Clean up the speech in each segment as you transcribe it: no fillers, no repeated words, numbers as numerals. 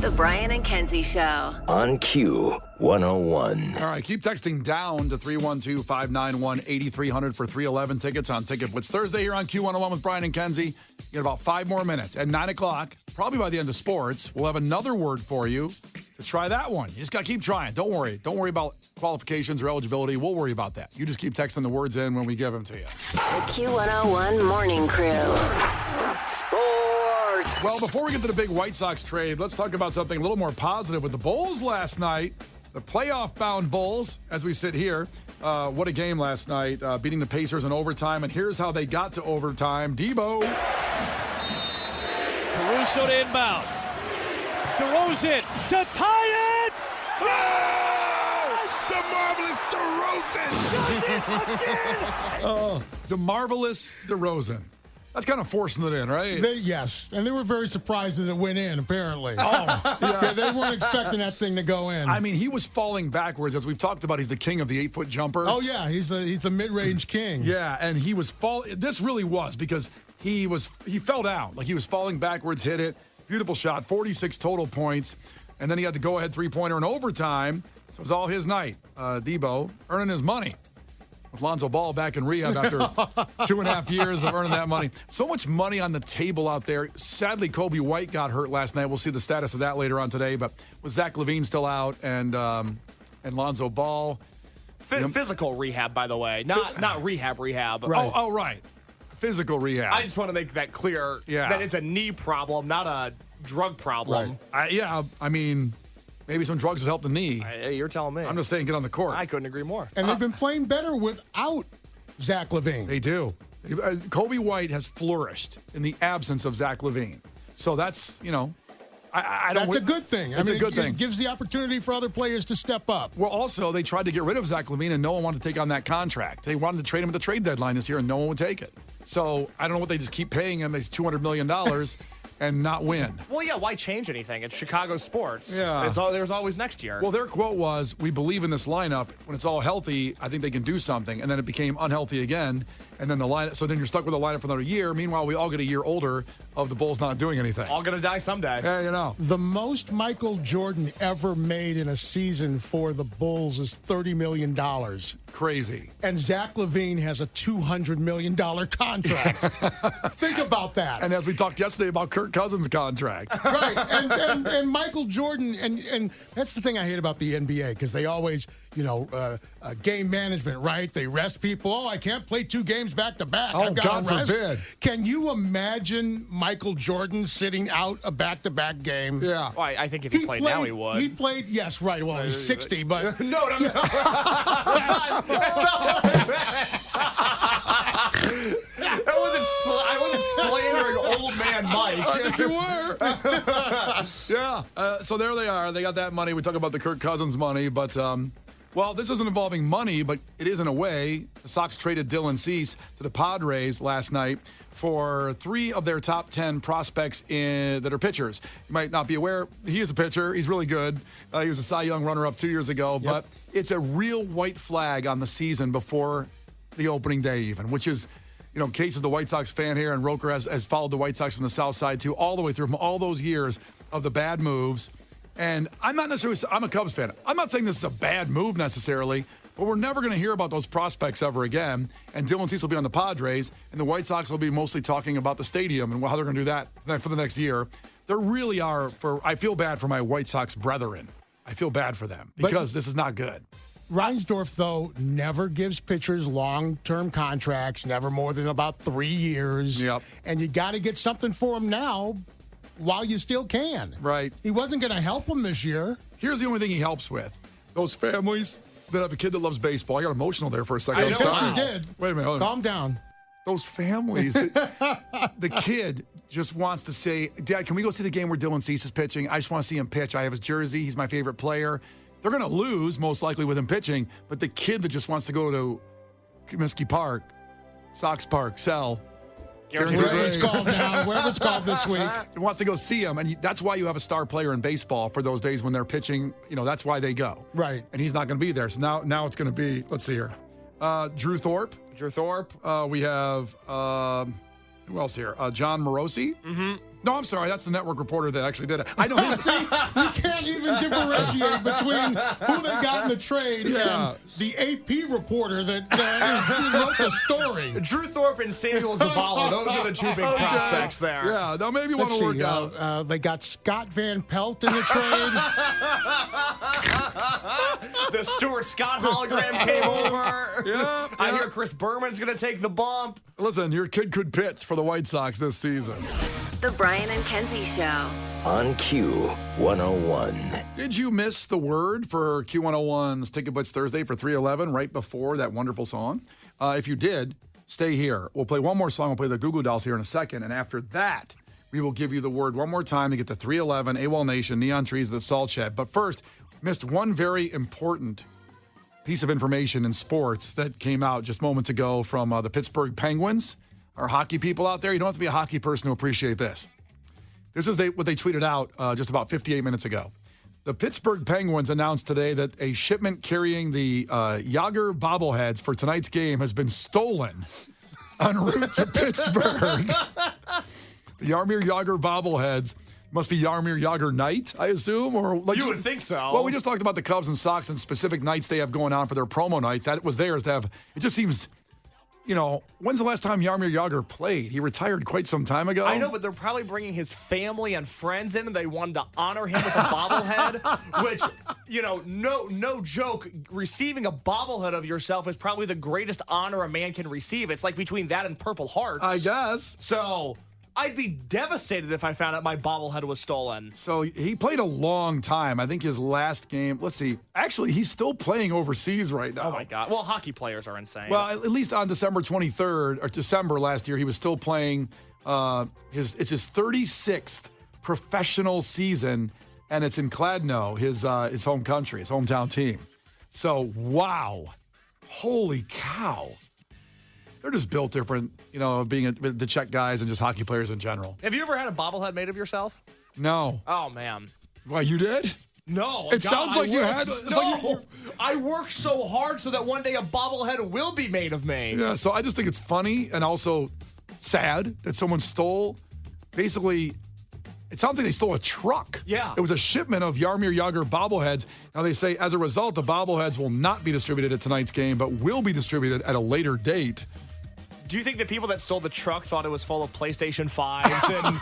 The Brian and Kenzie Show. On Q101. All right, keep texting down to 312-591-8300 for 311 tickets on Ticket Blitz Thursday here on Q101 with Brian and Kenzie. You got about 5 more minutes. At 9 o'clock, probably by the end of sports, we'll have another word for you to try that one. You just got to keep trying. Don't worry. Don't worry about qualifications or eligibility. We'll worry about that. You just keep texting the words in when we give them to you. The Q101 Morning Crew. Sports. Well, before we get to the big White Sox trade, let's talk about something a little more positive with the Bulls last night. The playoff-bound Bulls, as we sit here. What a game last night, beating the Pacers in overtime. And here's how they got to overtime. Debo. Caruso to inbound. DeRozan to tie it! Oh! The marvelous DeRozan! The marvelous DeRozan. That's kind of forcing it in, right? Yes, and they were very surprised that it went in, apparently. Oh, yeah, they weren't expecting that thing to go in. I mean, he was falling backwards. As we've talked about, he's the king of the 8-foot jumper. Oh, yeah, he's the mid-range king. Yeah, and he was this really was because he fell down. Like he was falling backwards, hit it. Beautiful shot, 46 total points. And then he had the go-ahead three-pointer in overtime. So it was all his night. Debo earning his money. With Lonzo Ball back in rehab after 2.5 years of earning that money. So much money on the table out there. Sadly, Kobe White got hurt last night. We'll see the status of that later on today. But with Zach LaVine still out and Lonzo Ball. Physical rehab, by the way. Not rehab. Right. Oh, right. Physical rehab. I just want to make that clear that it's a knee problem, not a drug problem. Right. I mean, maybe some drugs would help the knee. Hey, you're telling me. I'm just saying get on the court. I couldn't agree more. And they've been playing better without Zach LaVine. They do. Kobe White has flourished in the absence of Zach LaVine. So that's, That's a good thing. It's a good thing. It gives the opportunity for other players to step up. Well, also, they tried to get rid of Zach LaVine, and no one wanted to take on that contract. They wanted to trade him at the trade deadline this year, and no one would take it. So I don't know what they just keep paying him. It's $200 million and not win. Well, yeah, why change anything? It's Chicago sports. Yeah. There's always next year. Well, their quote was, we believe in this lineup. When it's all healthy, I think they can do something. And then it became unhealthy again. And then the lineup, so then you're stuck with a lineup for another year. Meanwhile, we all get a year older of the Bulls not doing anything. All going to die someday. Yeah, The most Michael Jordan ever made in a season for the Bulls is $30 million. Crazy. And Zach LaVine has a $200 million contract. Think about that. And as we talked yesterday about Kirk Cousins' contract. Right. And Michael Jordan, and that's the thing I hate about the NBA, because they always, game management, right? They rest people. Oh, I can't play 2 games back to back. Oh, I've got God to rest. forbid. Can you imagine Michael Jordan sitting out a back-to-back game? Yeah. Well, I think if he played now, he would. He played, yes, right. Well, he's 60, but... No. That's not what I meant. I wasn't slandering old man Mike. I think you were. Yeah. So there they are. They got that money. We talk about the Kirk Cousins money, but this isn't involving money, but it is in a way. The Sox traded Dylan Cease to the Padres last night for 3 of their top 10 prospects that are pitchers. You might not be aware, he is a pitcher. He's really good. He was a Cy Young runner-up 2 years ago, but it's a real white flag on the season before the opening day even, which is, Case is the White Sox fan here, and Roker has followed the White Sox from the South Side too, all the way through from all those years of the bad moves. And I'm a Cubs fan. I'm not saying this is a bad move necessarily, but we're never going to hear about those prospects ever again. And Dylan Cease will be on the Padres, and the White Sox will be mostly talking about the stadium and how they're going to do that for the next year. There really are, I feel bad for my White Sox brethren. I feel bad for them because this is not good. Reinsdorf, though, never gives pitchers long-term contracts, never more than about 3 years. Yep. And you got to get something for him now while you still can. Right. He wasn't going to help him this year. Here's the only thing he helps with. Those families that have a kid that loves baseball. I got emotional there for a second. I know. Yes, you did. Wait a minute. Calm down. Those families, the kid just wants to say, Dad, can we go see the game where Dylan Cease is pitching? I just want to see him pitch. I have his jersey. He's my favorite player. They're going to lose, most likely, with him pitching. But the kid that just wants to go to Comiskey Park, Sox Park, Sell, Wherever it's called now, wherever it's called this week. wants to go see him. And that's why you have a star player in baseball for those days when they're pitching. That's why they go. Right. And he's not going to be there. So now it's going to be, let's see here. Drew Thorpe. Drew Thorpe. We have, who else here? John Morosi. Mm-hmm. No, I'm sorry. That's the network reporter that actually did it. I know. See, you can't even differentiate between who they got in the trade and the AP reporter that wrote the story. Drew Thorpe and Samuel Zavala, those are the two big prospects there. Yeah, now maybe want to work out. They got Scott Van Pelt in the trade. The Stuart Scott hologram came over. Yeah, I hear Chris Berman's going to take the bump. Listen, your kid could pitch for the White Sox this season. The Brian and Kenzie Show. On Q101. Did you miss the word for Q101's Ticket Blitz Thursday for 311 right before that wonderful song? If you did, stay here. We'll play one more song. We'll play the Goo Goo Dolls here in a second. And after that, we will give you the word one more time to get to 311, AWOL Nation, Neon Trees, The Salt Shed. But first, missed one very important piece of information in sports that came out just moments ago from the Pittsburgh Penguins. Our hockey people out there, you don't have to be a hockey person to appreciate this. This is what they tweeted out just about 58 minutes ago. The Pittsburgh Penguins announced today that a shipment carrying the Jágr bobbleheads for tonight's game has been stolen en route to Pittsburgh. The Jaromir Jágr bobbleheads must be Jaromir Jágr night, I assume, or like You would think so. Well, we just talked about the Cubs and Sox and specific nights they have going on for their promo nights. That was theirs to have. It just seems. You know, when's the last time Jaromir Jágr played? He retired quite some time ago. I know, but they're probably bringing his family and friends in, and they wanted to honor him with a bobblehead, which, you know, no joke, receiving a bobblehead of yourself is probably the greatest honor a man can receive. It's like between that and Purple Hearts. I guess. So I'd be devastated if I found out my bobblehead was stolen. So he played a long time. I think his last game, let's see. Actually, he's still playing overseas right now. Oh, my God. Well, hockey players are insane. Well, at least on December 23rd, or December last year, he was still playing. It's his 36th professional season, and it's in Kladno, his home country, his hometown team. So, wow. Holy cow. They're just built different, you know, being the Czech guys and just hockey players in general. Have you ever had a bobblehead made of yourself? No. Oh, man. Why, you did? No. It sounds like you had. I work so hard so that one day a bobblehead will be made of me. Yeah, so I just think it's funny and also sad that someone stole, basically, it sounds like they stole a truck. Yeah. It was a shipment of Jaromir Jágr bobbleheads. Now they say, as a result, the bobbleheads will not be distributed at tonight's game, but will be distributed at a later date. Do you think the people that stole the truck thought it was full of PlayStation 5s and,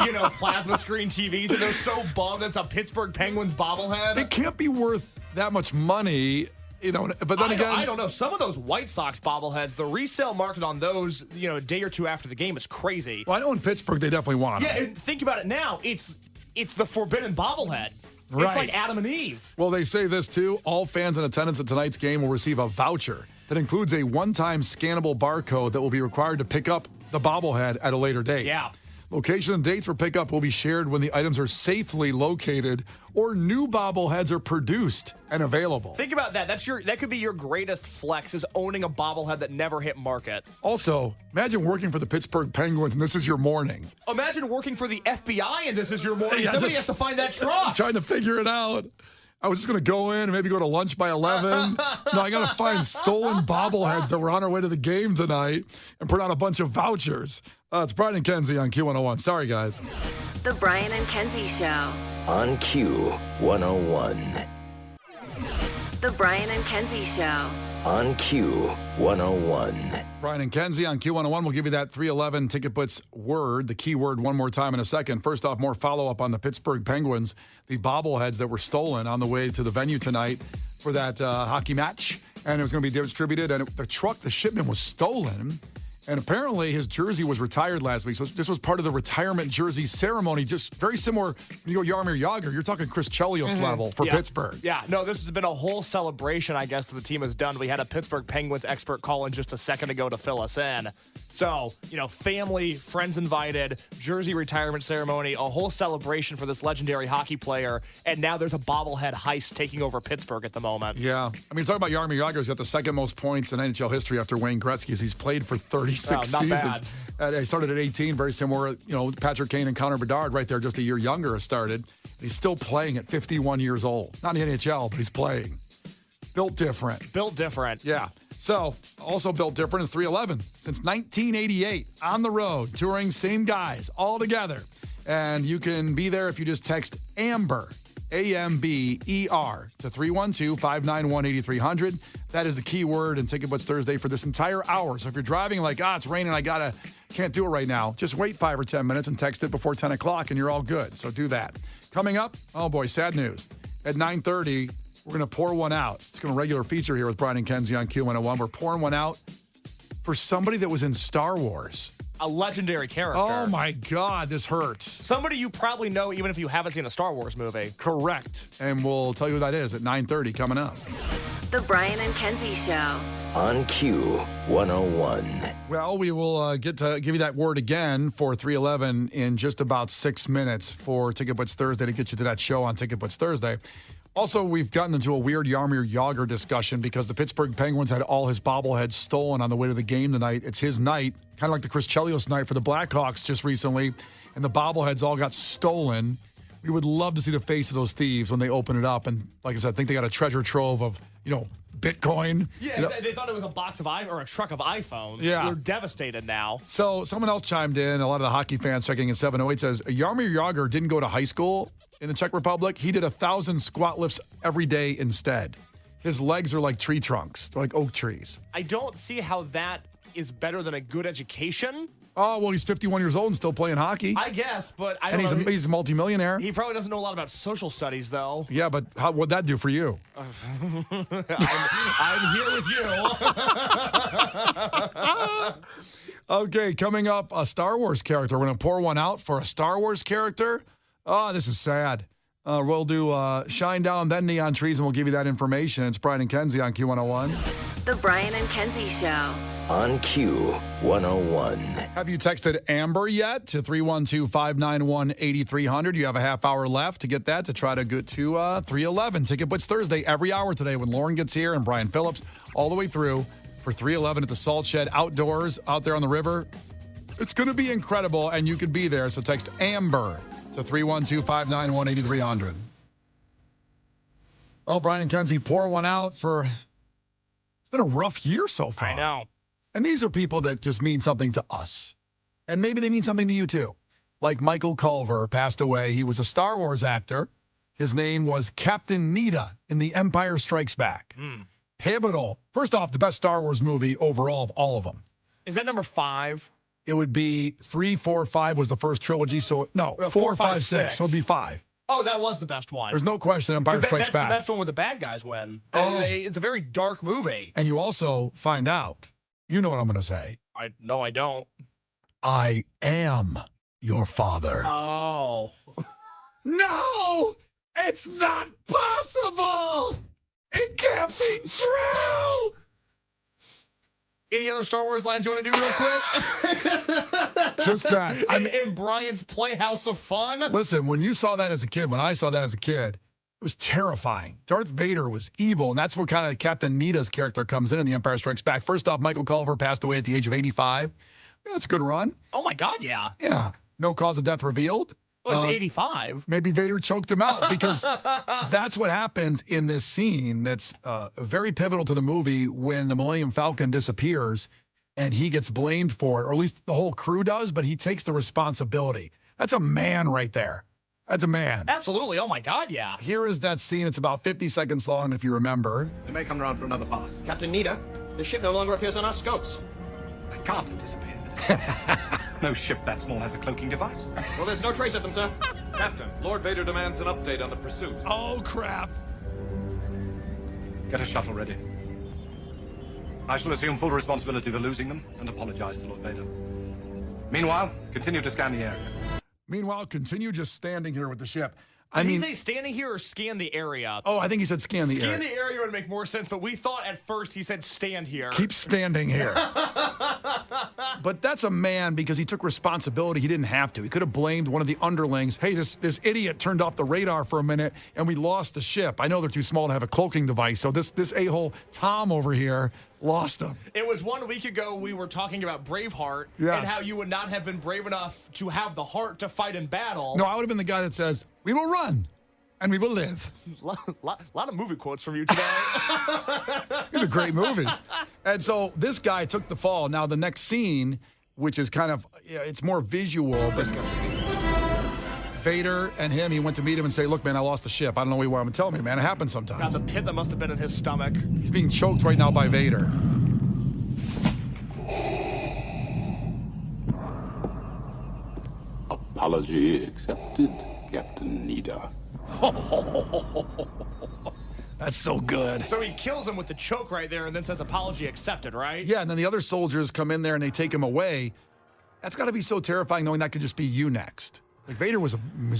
you know, plasma screen TVs, and they're so bummed it's a Pittsburgh Penguins bobblehead? It can't be worth that much money, you know, but then again... I don't know. Some of those White Sox bobbleheads, the resale market on those, you know, a day or two after the game is crazy. Well, I know in Pittsburgh they definitely want them. Yeah, and think about it now. It's the forbidden bobblehead. Right. It's like Adam and Eve. Well, they say this, too. All fans in attendance at tonight's game will receive a voucher that includes a one-time scannable barcode that will be required to pick up the bobblehead at a later date. Yeah. Location and dates for pickup will be shared when the items are safely located or new bobbleheads are produced and available. Think about that. That could be your greatest flex, is owning a bobblehead that never hit market. Also, imagine working for the Pittsburgh Penguins and this is your morning. Imagine working for the FBI and this is your morning. Yeah, Somebody has to find that truck. Trying to figure it out. I was just going to go in and maybe go to lunch by 11. No, I got to find stolen bobbleheads that were on our way to the game tonight and print out a bunch of vouchers. It's Brian and Kenzie on Q101. Sorry, guys. The Brian and Kenzie Show. On Q101. The Brian and Kenzie Show. On Q101. Brian and Kenzie on Q101. We'll give you that 311 Ticket Blitz word, the keyword, one more time in a second. First off, more follow-up on the Pittsburgh Penguins, the bobbleheads that were stolen on the way to the venue tonight for that hockey match. And it was going to be distributed. And the shipment was stolen. And apparently his jersey was retired last week. So this was part of the retirement jersey ceremony, just very similar. You go Jaromir Jágr, you're talking Chris Chelios level for Pittsburgh. Yeah, no, this has been a whole celebration, I guess, that the team has done. We had a Pittsburgh Penguins expert call in just a second ago to fill us in. So, you know, family, friends invited, jersey retirement ceremony, a whole celebration for this legendary hockey player. And now there's a bobblehead heist taking over Pittsburgh at the moment. Yeah. I mean, talking about Jaromir Jágr, he's got the second most points in NHL history after Wayne Gretzky's. He's played for 36 seasons. He started at 18, very similar. You know, Patrick Kane and Connor Bedard right there, just a year younger, started. He's still playing at 51 years old. Not in the NHL, but he's playing. Built different. Built different. Yeah. So, also built different is 311. Since 1988, on the road, touring, same guys, all together. And you can be there if you just text AMBER, AMBER, to 312-591-8300. That is the key word in Ticket Butts Thursday for this entire hour. So if you're driving like, it's raining, can't do it right now, just wait 5 or 10 minutes and text it before 10 o'clock and you're all good. So do that. Coming up, oh boy, sad news. At 9:30, we're going to pour one out. It's going to be a regular feature here with Brian and Kenzie on Q101. We're pouring one out for somebody that was in Star Wars. A legendary character. Oh, my God, this hurts. Somebody you probably know even if you haven't seen a Star Wars movie. Correct. And we'll tell you who that is at 9:30 coming up. The Brian and Kenzie Show. On Q101. Well, we will get to give you that word again for 311 in just about 6 minutes for Ticket Butts Thursday to get you to that show on Ticket Butts Thursday. Also, we've gotten into a weird Jaromir Jagr discussion because the Pittsburgh Penguins had all his bobbleheads stolen on the way to the game tonight. It's his night, kind of like the Chris Chelios night for the Blackhawks just recently, and the bobbleheads all got stolen. We would love to see the face of those thieves when they open it up. And like I said, I think they got a treasure trove of, Bitcoin. Yeah, they thought it was a box of or a truck of iPhones. Yeah. They're devastated now. So someone else chimed in. A lot of the hockey fans checking in 708 says, Jaromir Jagr didn't go to high school in the Czech Republic. He did 1,000 squat lifts every day instead. His legs are like tree trunks. They're like oak trees. I don't see how that is better than a good education. Oh, well, he's 51 years old and still playing hockey. I guess, but I don't know. And he's a multimillionaire. He probably doesn't know a lot about social studies, though. Yeah, but what'd that do for you? I'm here with you. Okay, coming up, a Star Wars character. We're going to pour one out for a Star Wars character. Oh, this is sad. We'll do Shine Down, then Neon Trees, and we'll give you that information. It's Brian and Kenzie on Q101. The Brian and Kenzie Show. On Q101. Have you texted Amber yet to 312-591-8300? You have a half hour left to get that to try to get to 311. Ticket Butts Thursday every hour today when Lauren gets here and Brian Phillips all the way through for 311 at the Salt Shed outdoors out there on the river. It's going to be incredible, and you could be there. So text Amber to 312-591-8300. Well, Brian and Kenzie, pour one out for... It's been a rough year so far. I know. And these are people that just mean something to us. And maybe they mean something to you, too. Like Michael Culver passed away. He was a Star Wars actor. His name was Captain Needa in The Empire Strikes Back. Pivotal. First off, the best Star Wars movie overall of all of them. Is that number 5? It would be 3, 4, 5 was the first trilogy. So, no, 4, 5, 6. So it would be 5. Oh, that was the best one. There's no question Empire Strikes Back. That's the one where the bad guys win. Oh. It's a very dark movie. And you also find out, you know what I'm going to say. No, I don't. I am your father. Oh. No! It's not possible! It can't be true! Any other Star Wars lines you want to do real quick? Just that. In Brian's Playhouse of Fun? Listen, when you saw that as a kid, when I saw that as a kid, it was terrifying. Darth Vader was evil, and that's where kind of Captain Needa's character comes in The Empire Strikes Back. First off, Michael Culver passed away at the age of 85. Yeah, that's a good run. Oh, my God, yeah. Yeah. No cause of death revealed. Well, it's 85. Maybe Vader choked him out because that's what happens in this scene that's very pivotal to the movie when the Millennium Falcon disappears and he gets blamed for it, or at least the whole crew does, but he takes the responsibility. That's a man right there. That's a man. Absolutely. Oh, my God, yeah. Here is that scene. It's about 50 seconds long, if you remember. They may come around for another pass. Captain Needa, the ship no longer appears on our scopes. They can't have disappeared. No ship that small has a cloaking device. Well, there's no trace of them, sir. Captain, Lord Vader demands an update on the pursuit. Oh, crap. Get a shuttle ready. I shall assume full responsibility for losing them and apologize to Lord Vader. Meanwhile, continue to scan the area. Meanwhile, continue just standing here with the ship. Did he say standing here or scan the area? Oh, I think he said scan the area. Scan the area would make more sense, but we thought at first he said stand here. Keep standing here. But that's a man because he took responsibility. He didn't have to. He could have blamed one of the underlings. Hey, this idiot turned off the radar for a minute and we lost the ship. I know they're too small to have a cloaking device, so this a-hole Tom over here lost them. It was 1 week ago we were talking about Braveheart and how you would not have been brave enough to have the heart to fight in battle. No, I would have been the guy that says, we will run and we will live. Lot of movie quotes from you today. These are great movies. And so this guy took the fall. Now the next scene, which is kind of, it's more visual, but Vader and him, he went to meet him and say, look, man, I lost the ship. I don't know what you want him to tell me, man. It happens sometimes. God, the pit that must have been in his stomach. He's being choked right now by Vader. Apology accepted, Captain Nita. That's so good. So he kills him with the choke right there and then says apology accepted, right? Yeah, and then the other soldiers come in there and they take him away. That's got to be so terrifying knowing that could just be you next. Like, Vader was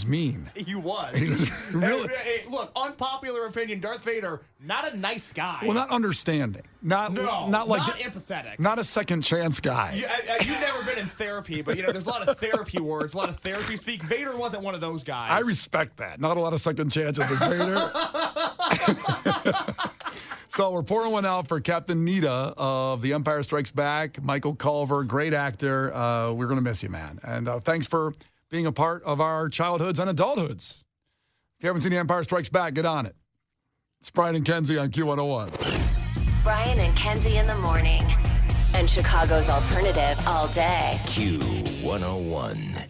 mean. He was. He was really. Hey, look, unpopular opinion, Darth Vader, not a nice guy. Well, not understanding. Not empathetic. Not a second chance guy. You've never been in therapy, but, there's a lot of therapy words, a lot of therapy speak. Vader wasn't one of those guys. I respect that. Not a lot of second chances with Vader. So we're pouring one out for Captain Nita of The Empire Strikes Back. Michael Culver, great actor. We're going to miss you, man. And thanks for being a part of our childhoods and adulthoods. If you haven't seen The Empire Strikes Back, get on it. It's Brian and Kenzie on Q101. Brian and Kenzie in the morning. And Chicago's alternative all day. Q101.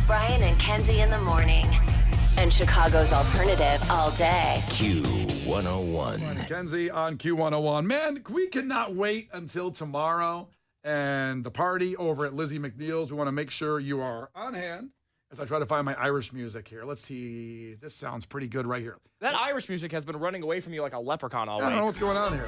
Brian and Kenzie in the morning. And Chicago's alternative all day. Q101. Kenzie on Q101. Man, we cannot wait until tomorrow and the party over at Lizzie McNeil's. We want to make sure you are on hand as I try to find my Irish music here. Let's see. This sounds pretty good right here. That Irish music has been running away from you like a leprechaun all week. I don't know what's going on here.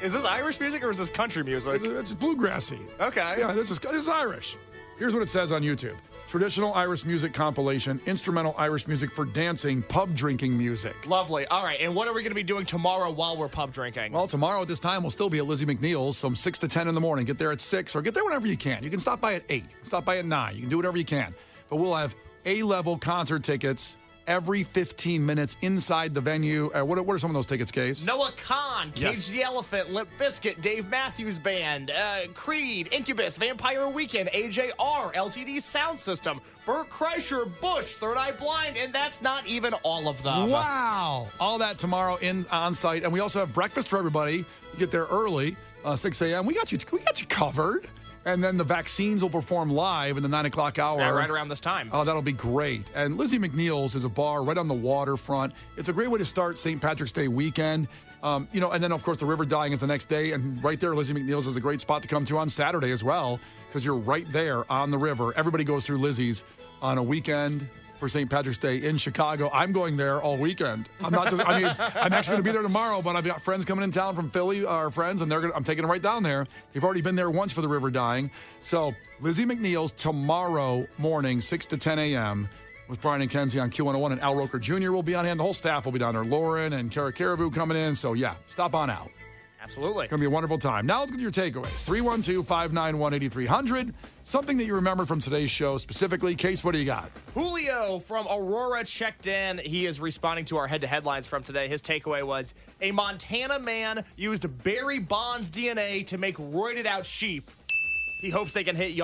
Is this Irish music or is this country music? It's bluegrassy. Okay. Yeah, this is Irish. Here's what it says on YouTube. Traditional Irish music compilation, instrumental Irish music for dancing, pub drinking music. Lovely. All right, and what are we going to be doing tomorrow while we're pub drinking? Well, tomorrow at this time, we'll still be at Lizzie McNeil's from 6 to 10 in the morning. Get there at 6 or get there whenever you can. You can stop by at 8. You can stop by at 9. You can do whatever you can. But we'll have A-level concert tickets every 15 minutes inside the venue. What are some of those tickets, Case? Noah Khan, Cage Yes. the Elephant, Limp Bizkit, Dave Matthews Band, Creed, Incubus, Vampire Weekend, AJR, LCD Sound System, Burt Kreischer, Bush, Third Eye Blind, and that's not even all of them. Wow. All that tomorrow on site. And we also have breakfast for everybody. You get there early, 6 a.m. We got you covered. And then the vaccines will perform live in the 9 o'clock hour. Yeah, right around this time. Oh, that'll be great. And Lizzie McNeil's is a bar right on the waterfront. It's a great way to start St. Patrick's Day weekend. And then, of course, the river dying is the next day. And right there, Lizzie McNeil's is a great spot to come to on Saturday as well, because you're right there on the river. Everybody goes through Lizzie's on a weekend for St. Patrick's Day in Chicago. I'm going there all weekend. I'm actually going to be there tomorrow, but I've got friends coming in town from Philly, our friends, and I'm taking them right down there. They've already been there once for the river dying. So Lizzie McNeil's tomorrow morning, 6 to 10 a.m. with Brian and Kenzie on Q101, and Al Roker Jr. will be on hand. The whole staff will be down there. Lauren and Kara Caribou coming in. So, yeah, stop on out. Absolutely. It's going to be a wonderful time. Now let's get to your takeaways. 312-591-8300. Something that you remember from today's show specifically. Case, what do you got? Julio from Aurora checked in. He is responding to our head-to-headlines from today. His takeaway was, a Montana man used Barry Bonds' DNA to make roided-out sheep. He hopes they can hit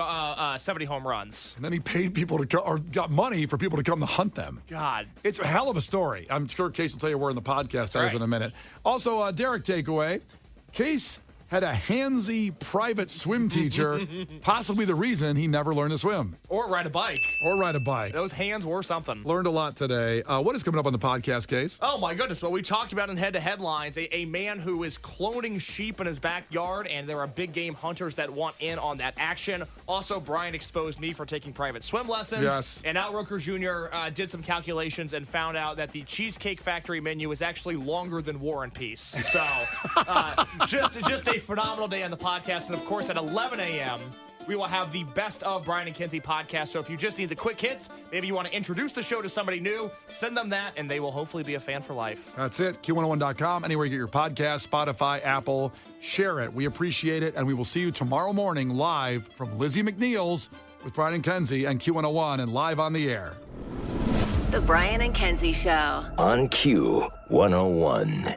70 home runs. And then he paid people or got money for people to come to hunt them. God. It's a hell of a story. I'm sure Case will tell you where in the podcast that is in a minute. Also, Derek takeaway. Case had a handsy private swim teacher, possibly the reason he never learned to swim. Or ride a bike. Those hands were something. Learned a lot today. What is coming up on the podcast, Case? Oh, my goodness. Well, we talked about in head-to-headlines a man who is cloning sheep in his backyard, and there are big game hunters that want in on that action. Also, Brian exposed me for taking private swim lessons. Yes. And Al Roker Jr. Did some calculations and found out that the Cheesecake Factory menu is actually longer than War and Peace. So, just a phenomenal day on the podcast. And, of course, at 11 a.m., we will have the Best of Brian and Kenzie podcast. So if you just need the quick hits, maybe you want to introduce the show to somebody new, send them that, and they will hopefully be a fan for life. That's it. Q101.com. Anywhere you get your podcast, Spotify, Apple, share it. We appreciate it. And we will see you tomorrow morning live from Lizzie McNeil's with Brian and Kenzie and Q101 and live on the air. The Brian and Kenzie Show. On Q101.